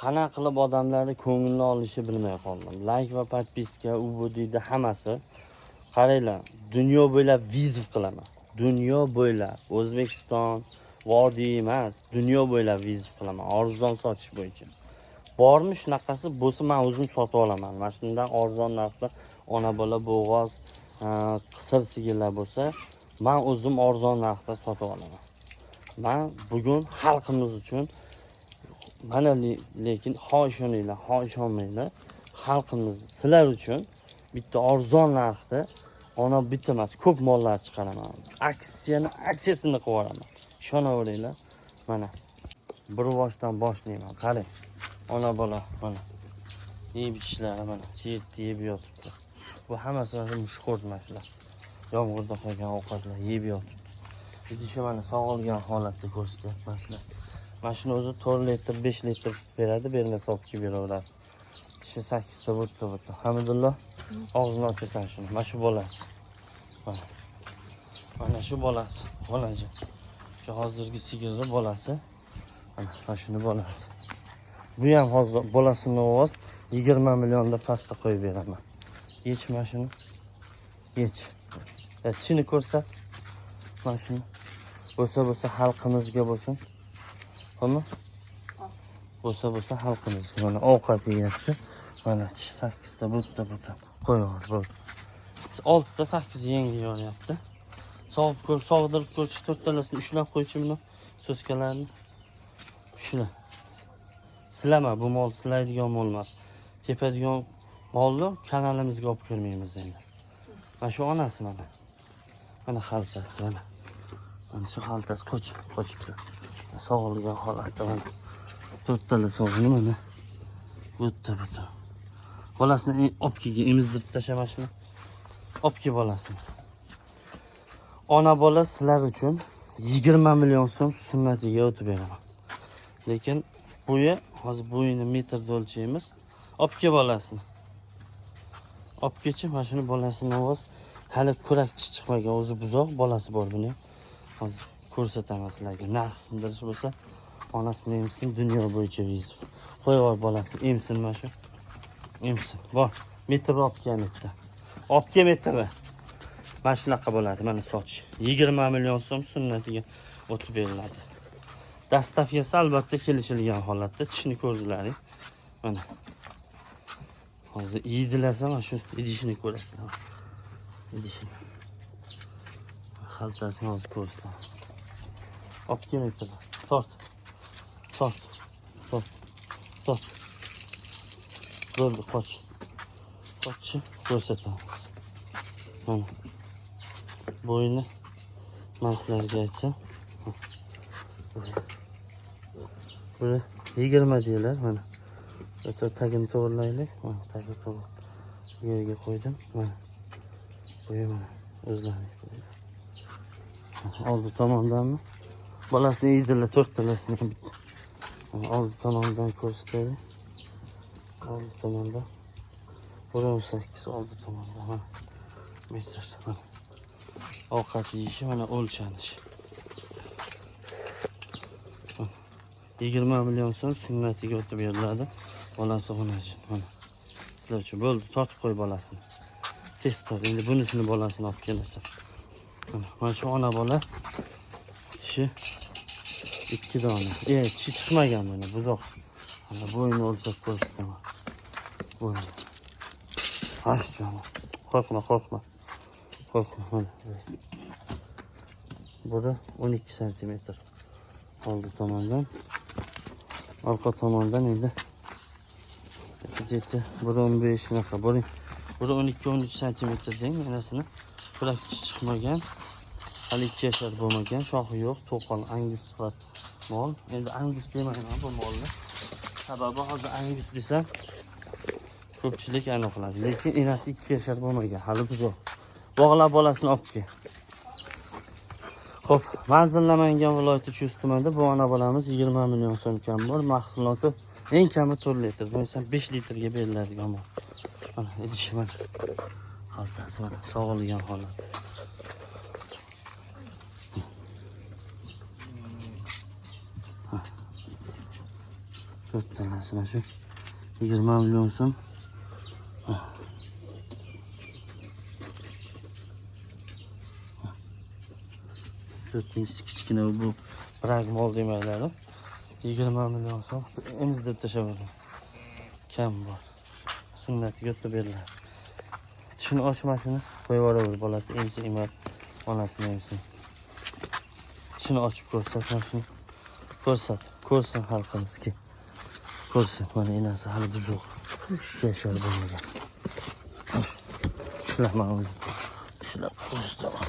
Qanaqa qilib odamlarni ko'nglini olishni bilmay qoldim. Like va podpiska, u bu deydi hammasi. Qaranglar, dunyo bo'ylab vizit qilaman. Dunyo bo'ylab, O'zbekiston, vodiy emas, dunyo bo'ylab vizit qilaman. Arzon sotish bo'yicha. Bormi shunaqasi bo'lsa, men o'zim sotib olaman. Mana shundan arzon narxda ona bola bo'g'oz, qisir sigirlar bo'lsa, men o'zim arzon narxda sotib olaman. Men bugun xalqimiz uchun mana lekin xohish olmanglar, xalqimiz sizlar uchun bitta arzon narxda ona bitta emas, ko'p mollar chiqaraman. Aksiyasini qilib yuboraman. Ishonaveringlar. Mana bir boshdan boshlayman. Qarang. Ona bola mana yeb ishlari mana yeb yotibdi. Bu hammasi mushkurt mashlar. Yomg'irda qolgan ovqatlar yeb yotibdi. Idishi mana sog'ilgan holatda ko'rsatyapman sizlar. Mana shuni o'zi 4 litr, 5 litr sut beradi, bermasa olib kelib beraverasiz. Tishi 8 ta bo'tdi. Hamdulillah. Og'zini ochasan shuni. Mana shu bolasi. Mana shu bolasi. Bolajon. Shu hozirgi sigirni bolasi. Mana shuni bolasi. Bu ham hozir bolasini ovoz 20 millionda pasta qo'yib beraman. Yech mana shuni. Yech. Tishini ko'rsat. Mana shuni. Bo'lsa xalqimizga bo'lsin. Xo'pmi? Bo'lsa xalqimizga mana ovqat yeyapti. Mana 8 ta bo'tda qo'yib bo'ldi. 6 ta 8 yangi yoryapti. Sog'dirib ko'rish 4 talasini ushlab qo'ychi buni so'skalarni. Shuna. Silama, bu mol silaydigan mol emas. Tepadigan molni kanalimizga olib kirmaymiz endi. Mana shu onasi mana. Mana xaltasi mana. Mana shu xaltasi qochibdi. Sog'ilgan holatda mana. 4 tala sog'ini mana. Bo'tda. Bolasini olib kelgan, emizdirib tashamashni. Olib kel bolasini. Ona bola sizlar uchun 20 million so'm sunnatiga o'tib beraman. Lekin hozir bo'yini metrda o'lchaymiz. Olib kel bolasini. Olib kelchi, mana shuni bolasini ovoz hali kurak chiqmagan, o'zi buzoq bolasi bor buni. Hozir ko'rsataman sizlarga. Narx sindirish bo'lsa, onasini emsin, dunyo bo'yicha vizit. Qo'yib yubor bolasini, emsin mana shu. Emsin. Bor, metr olib kelmoqda. Olib kel metrni. Mana shunaqa bo'ladi, mana soch. 20 million so'm sunnatiga o'tib beriladi. Dastavkasi albatta kelishilgan holatda, tishini ko'rdilaring. Mana. Hozir yedilasa mana shu idishini ko'rasizlar. Idishini. Xaltasini hozir ko'rsataman. Olib kelmoqda. Tort. Bo'ldi, qoch. Qochchi ko'rsatamiz. Mana. Bo'yni maslarga aytsam. Buni 20 deylar mana. Tagini to'g'rilaylik. Mana tagi to'g'ri. Yerga qo'ydim. Mana. Qo'y mana. O'zlarining qo'ydi. Oldi tomondanmi? Bolasini yedilar 4 talasini. Oldi tomondan ko'rsatadi. Oldi tomondan. 18 oldi tomondan. Mana. Metr mana. Ovqat yeyishi mana o'lchanish. 20 million so'm sunnatiga o'tib beriladi. Bolasi xonajin. Mana. Sizlar uchun bo'ldi, tortib qo'y bolasini. Tez tort. Endi bunisini bolasini olib kelasan. Mana shu ona bola tishi 2 dona. Tishi chiqmagan mana buzoq. Mana bo'yini o'lchab ko'rsataman. Bo'yni. Ash jonim. Qo'rqma. Mana. Buri 12 cm. Oldi tomondan. Orqa tomondan endi biri 15 shunaqa. Biri 12-13 cm deng, enasini praktik chiqmagan. Hali 2 yashar bo'lmagan, shoxi yo'q, to'qol angus sifat mol. Endi angus demayman bu molni. Sababi hozir angus desam ko'pchilik aniqladi. Lekin enasi 2 yashar bo'lmagan, hali buzoq. Bog'lab bolasini olib kel. Xo'p, Manzil-Namangan viloyati Chust tumanida bu ona bolamiz 20 million so'm kam bor. Mahsuloti eng kami 4 litr, bo'lsa 5 litrga beriladigan mol. Mana idishi mana. Xaltasi mana, sog'ilgan holat. 4 tanasi mana shu 20 million so'm. To'rtinchisi kichkina bu pragmol demaklar. 20 million so'm. Emizdirib tashlaverdim. Kam bor. Sunnatiga o'tib beriladi. Tishini ochmasini qo'yib yuboraver bolasi emsa emas, onasini emsa. Tishini ochib ko'rsat, mana shuni ko'rsat. Ko'rsin xalqimizga. Ko'rsin, mana enasi hali buzuq. Yashar bo'lmagan. Ishlama o'zim. Ishlab ko'rsataman.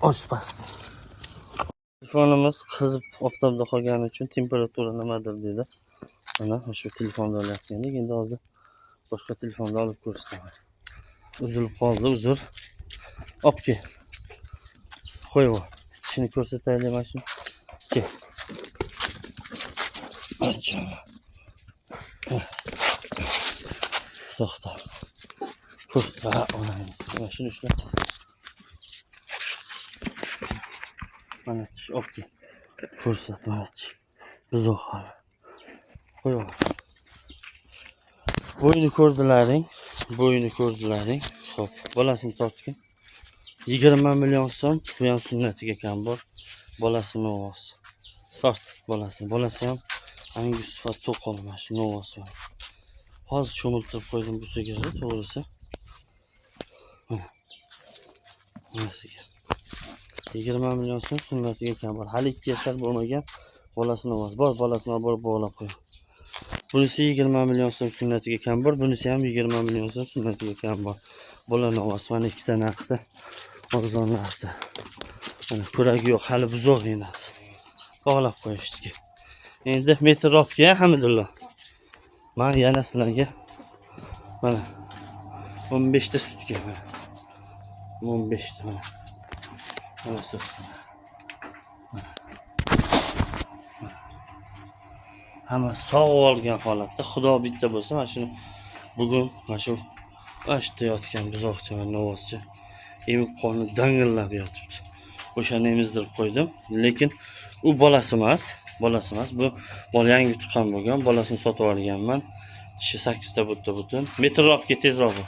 Ochmasdi. Telefonimiz qizib oftobda qolgani uchun temperatura nimadir dedi. Mana shu telefonda olayotgandik. Endi hozir boshqa telefonda olib ko'rsataman. Uzilib qoldi, uzr. Olib kel. Qo'yib ol. Tishini ko'rsataylik mana shu. Kel. Achama. To'xta. Ko'rsat, onamiz. Mana shuni ushlab. Mana tish olib kel. Ko'rsat, mana tish. Buzoq hali. Qo'yib ol. Bo'yni ko'rdilaring. Bo'yni ko'rdilaring. Xo'p, bolasini tortgan. 20 million so'm, bu ham sunnatiga kam bor. Bolasini ovoz. Tort bolasini. Bolasi ham hangi sifat to'qolma, shuni ovoz bor. Hozir cho'miltirib qo'ydim bu sigirni, to'g'risi. Mana sigir. 20 million so'm sunnatiga kam bor. Hali 2 yashar bo'lmagan bolasini ovoz bor. Bolasini olib borib bog'lab qo'y. Bunisi 20 million so'm sunnatiga kam bor. Bunisi ham 20 million so'm sunnatiga kam bor. Bolani ovoz mana ikkita narxda. Arzon narxda. Mana kuragi yo'q, hali buzoq emas. Bog'lab qo'yishdi. Endi metr olib kel, Hamidullo. Men yana sizlarga mana 15 ta sutga mana. 15 ta mana. Mana sut. Hamma sog' olgan holatda, Xudo bitta bo'lsa, mana shuni bugun mana shu ashda yotgan buzoqcha va novozcha emib qonni dangillab yotibdi. O'shani emizdirib qo'ydim, lekin u bolasi emas. Bu bola yangi tuqqan bo'lgan, bolasini sotib olganman. Tishi 8 ta butun. Metr olib ket tezroq.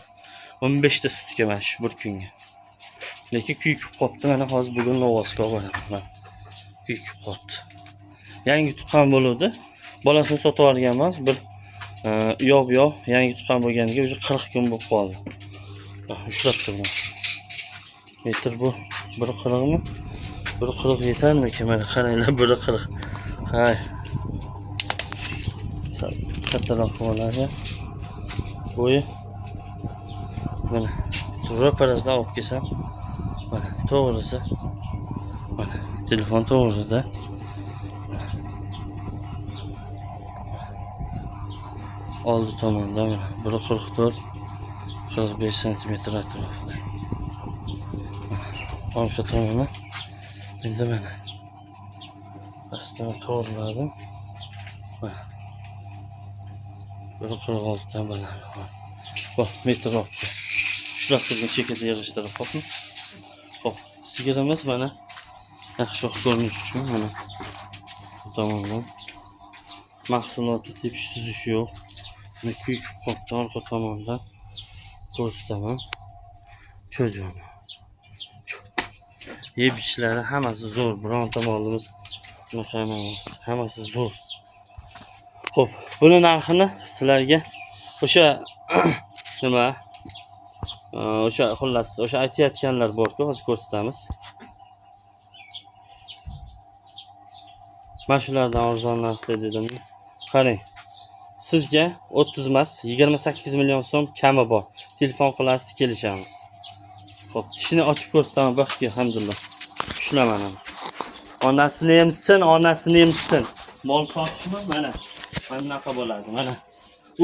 15 ta sutga mana shu bir kunga. Lekin kuykib qopti, mana hozir bugun novozga boraman. Kuykib qopti. Yangi tuqqan bo'ldi. Bolasini sotib olganman. Bir yo'q, yangi tuqqan bo'lganiga o'zi 40 kun bo'lib qoldi. Ushlab turdim. Metr bu 1.40 mi? 1.40 yetarmikan? Mana qaranglar, 1.40. Hay. Kattaroq bo'ladi. Bo'yi mana ro'parasida olib kelsam, mana to'g'risi. Mana telefon to'g'risida. Oldi tomonda mana 1.44 45 cm atrofida. Orqa tomoni endi mana pastdan to'g'riladim. Mana 1.46 dan baland. Xo'p, metr oldi. Shular qilgan chekada yig'ishtirib qo'ydim. Xo'p, sigirimiz mana yaxshi ko'rinish uchun mana bu tomondan mahsuloti tepish suzish yo'q. Mana kuykib qopdi orqa tomondan ko'rsataman. Cho'jun. Yeb ishlari hammasi zo'r. Bironta molimiz bunaqa emas. Hammasi zo'r. Xo'p, buni narxini sizlarga o'sha nima? O'sha xullas, o'sha aytayotganlar bor-ku, hozir ko'rsatamiz. Mana shulardan arzon narxda dedim. Qarang. Sizga 30 emas, 28 million so'm kami bor. Telefon qilasiz, kelishamiz. Xo'p, tishini ochib ko'rsataman, baxtga alhamdulillah. Ushlaman. Onasini emsin. Mol sotishmi? Mana bunaqa bo'ladi. Mana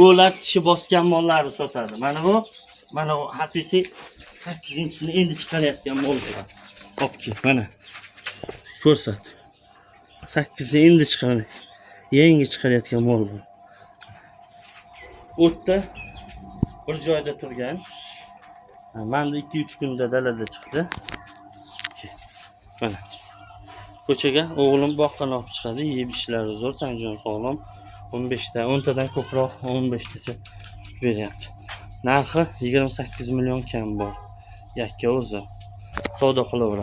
ular tishi bosgan mollarni sotadi. Mana bu haqiqiy 8-sini endi chiqarayotgan mol bo'ladi. Hopki, mana ko'rsat. 8ni endi chiqaradi. Yangi chiqarayotgan mol bu. O'tda bir joyda turgan. Manda 2-3 kunda dalada chiqdi. Mana ko'chaga o'g'lim boqqan olib chiqadi. Yeb ishlari zo'r, tan jon sog'lom. 15 ta, 10 tadan ko'proq 15 tacha sut beryapti. Narxi 28 million kam bor. Yakka o'zi. Savdo qilaveradi.